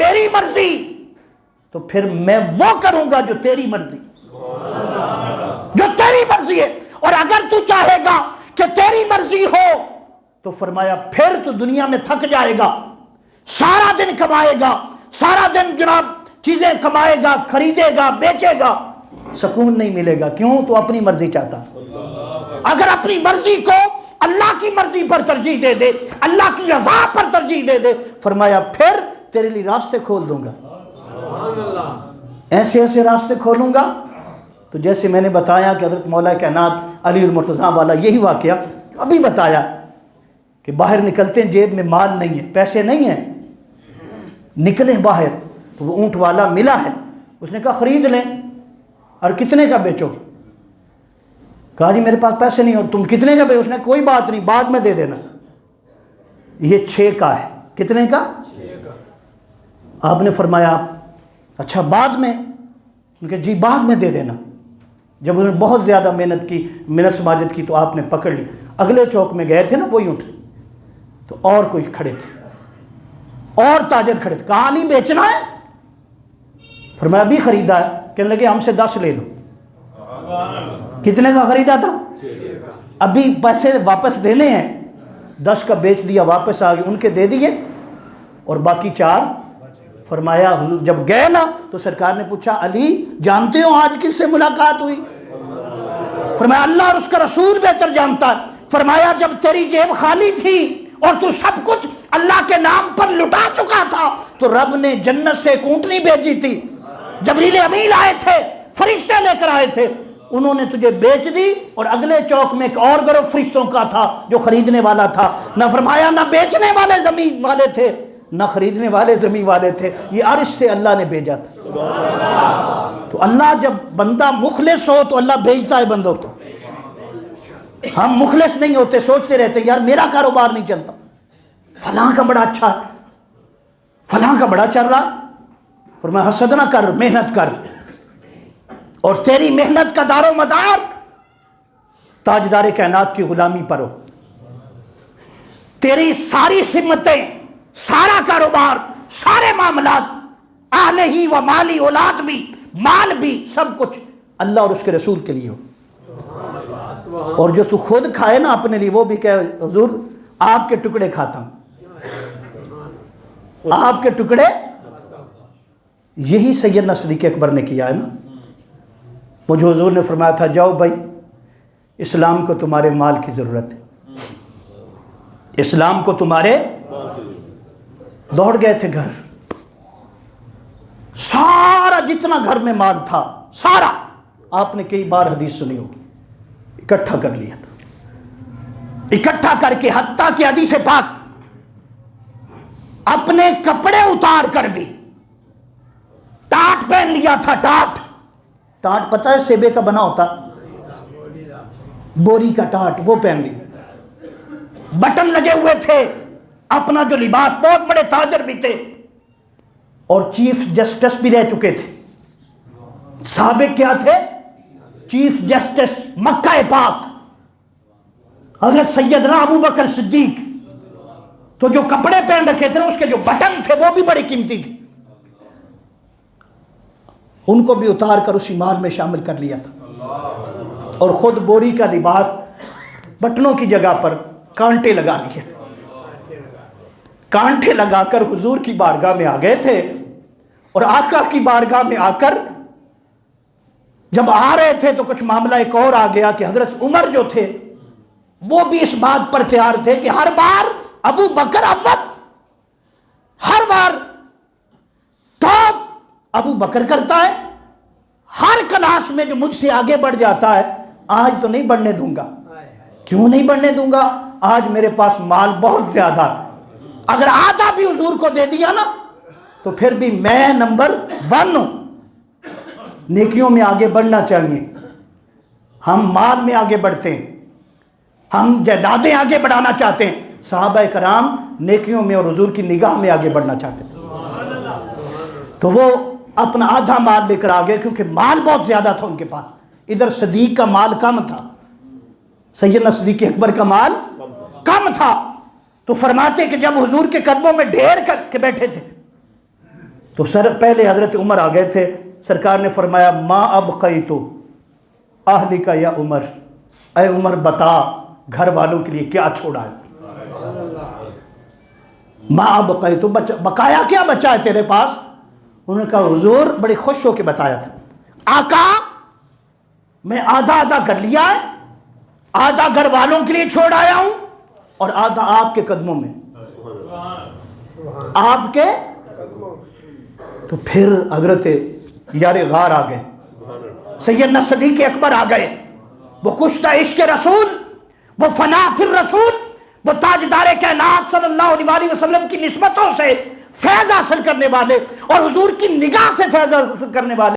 میری مرضی تو پھر میں وہ کروں گا جو تیری مرضی، جو تیری مرضی ہے، اور اگر تو چاہے گا کہ تیری مرضی ہو تو فرمایا پھر تو دنیا میں تھک جائے گا، سارا دن کمائے گا، سارا دن جناب چیزیں کمائے گا، خریدے گا، بیچے گا، سکون نہیں ملے گا۔ کیوں؟ تو اپنی مرضی چاہتا۔ اگر اپنی مرضی کو اللہ کی مرضی پر ترجیح دے دے، اللہ کی رضا پر ترجیح دے دے، فرمایا پھر تیرے لیے راستے کھول دوں گا، ایسے ایسے راستے کھولوں گا۔ تو جیسے میں نے بتایا کہ حضرت مولا کائنات علی المرتضیٰ والا یہی واقعہ ابھی بتایا کہ باہر نکلتے ہیں، جیب میں مال نہیں ہے، پیسے نہیں ہیں، نکلے باہر تو وہ اونٹ والا ملا ہے، اس نے کہا خرید لیں، اور کتنے کا بیچو گے؟ کہا جی میرے پاس پیسے نہیں، اور تم کتنے کا بیچو؟ اس نے کوئی بات نہیں، بعد میں دے دینا۔ یہ 6 کا ہے۔ کتنے کا؟ آپ نے فرمایا اچھا بعد میں؟ ان کہ جی بعد میں دے دینا۔ جب انہوں نے بہت زیادہ محنت کی، منت سماجت کی، تو آپ نے پکڑ لی۔ اگلے چوک میں گئے تھے نا وہی اونٹ، تو اور کوئی کھڑے تھے، اور تاجر کھڑے تھے، کہا علی بیچنا ہے؟ فرمایا ابھی خریدا ہے۔ کہنے لگے ہم سے 10 لے لو۔ کتنے کا خریدا تھا؟ ابھی پیسے واپس دینے ہیں، 10 کا بیچ دیا، واپس آ گئے، ان کے دے دیے اور باقی 4۔ فرمایا حضور جب گئے نا تو سرکار نے پوچھا علی جانتے ہو آج کس سے ملاقات ہوئی؟ فرمایا اللہ اور اس کا رسول بہتر جانتا ہے۔ فرمایا جب تیری جیب خالی تھی اور تو سب کچھ اللہ کے نام پر لٹا چکا تھا تو رب نے جنت سے ایک اونٹنی بھیجی تھی، جبریل امین آئے تھے، فرشتے لے کر آئے تھے، انہوں نے تجھے بیچ دی، اور اگلے چوک میں ایک اور گروہ فرشتوں کا تھا جو خریدنے والا تھا۔ نہ فرمایا نہ بیچنے والے زمین والے تھے، نہ خریدنے والے زمین والے تھے، یہ عرش سے اللہ نے بھیجا تھا۔ تو اللہ جب بندہ مخلص ہو تو اللہ بھیجتا ہے بندوں کو۔ ہم مخلص نہیں ہوتے، سوچتے رہتے ہیں یار میرا کاروبار نہیں چلتا، فلاں کا بڑا اچھا ہے، فلاں کا بڑا چل رہا۔ فرمایا حسد نہ کر، محنت کر، اور تیری محنت کا دار و مدار تاجدار کائنات کی غلامی پر ہو۔ تیری ساری سمتیں، سارا کاروبار، سارے معاملات، اہل ہی و مالی، اولاد بھی، مال بھی، سب کچھ اللہ اور اس کے رسول کے لیے ہو۔ اور جو تو خود کھائے نا اپنے لیے، وہ بھی کہ حضور آپ کے ٹکڑے کھاتا ہوں، آپ کے ٹکڑے۔ یہی سیدنا صدیق اکبر نے کیا ہے نا۔ مجھے حضور نے فرمایا تھا جاؤ بھائی اسلام کو تمہارے مال کی ضرورت ہے، اسلام کو تمہارے۔ دوڑ گئے تھے گھر، سارا جتنا گھر میں مال تھا سارا، آپ نے کئی بار حدیث سنی ہوگی، اکٹھا کر لیا تھا، اکٹھا کر کے حتیٰ کہ حدیث پاک اپنے کپڑے اتار کر بھی ٹاٹ پہن لیا تھا۔ ٹاٹ پتہ ہے سیبے کا بنا ہوتا، بوری کا ٹاٹ، وہ پہن لی، بٹن لگے ہوئے تھے، اپنا جو لباس، بہت بڑے تاجر بھی تھے اور چیف جسٹس بھی رہ چکے تھے۔ سابق کیا تھے؟ چیف جسٹس مکہ پاک، حضرت سیدنا ابو بکر صدیق۔ تو جو کپڑے پہن رکھے تھے اس کے جو بٹن تھے وہ بھی بڑی قیمتی تھے، ان کو بھی اتار کر اسی مال میں شامل کر لیا تھا، اور خود بوری کا لباس بٹنوں کی جگہ پر کانٹے لگا لیے، کانٹے لگا کر حضور کی بارگاہ میں آ گئے تھے۔ اور آقا کی بارگاہ میں آ کر جب آ رہے تھے تو کچھ معاملہ ایک اور آ گیا کہ حضرت عمر جو تھے وہ بھی اس بات پر تیار تھے کہ ہر بار ابو بکر اول، ہر بار ٹاپ ابو بکر کرتا ہے، ہر کلاس میں جو مجھ سے آگے بڑھ جاتا ہے آج تو نہیں بڑھنے دوں گا۔ کیوں نہیں بڑھنے دوں گا؟ آج میرے پاس مال بہت زیادہ، اگر آدھا بھی حضور کو دے دیا نا تو پھر بھی میں نمبر 1 ہوں۔ نیکیوں میں آگے بڑھنا چاہیے، ہم مال میں آگے بڑھتے ہیں، ہم جائیدادیں آگے بڑھانا چاہتے ہیں، صحابہ کرام نیکیوں میں اور حضور کی نگاہ میں آگے بڑھنا چاہتے تھے۔ تو وہ اپنا آدھا مال لے کر آگے، کیونکہ مال بہت زیادہ تھا ان کے پاس، ادھر صدیق کا مال کم تھا، سیدنا صدیق اکبر کا مال کم تھا۔ تو فرماتے کہ جب حضور کے قدموں میں ڈھیر کر کے بیٹھے تھے تو پہلے حضرت عمر آ گئے تھے، سرکار نے فرمایا ما ابقیت اہلک یا عمر، اے عمر بتا گھر والوں کے لیے کیا چھوڑا ہے؟ ما ابقیت، بقایا کیا بچا ہے تیرے پاس؟ انہوں نے کہا حضور بڑے خوش ہو کے بتایا تھا، آقا میں آدھا آدھا کر لیا ہے، آدھا گھر والوں کے لیے چھوڑ آیا ہوں اور آدھا آپ کے قدموں میں، آپ کے۔ تو پھر حضرت یار غار آ گئے، سیدنا صدیق اکبر آ گئے، وہ کشتہ عشق رسول، وہ فنا فی الرسول، وہ تاجدار کائنات صلی اللہ علیہ وسلم کی نسبتوں سے فیض حاصل کرنے والے اور حضور کی نگاہ سے فیض حاصل کرنے والے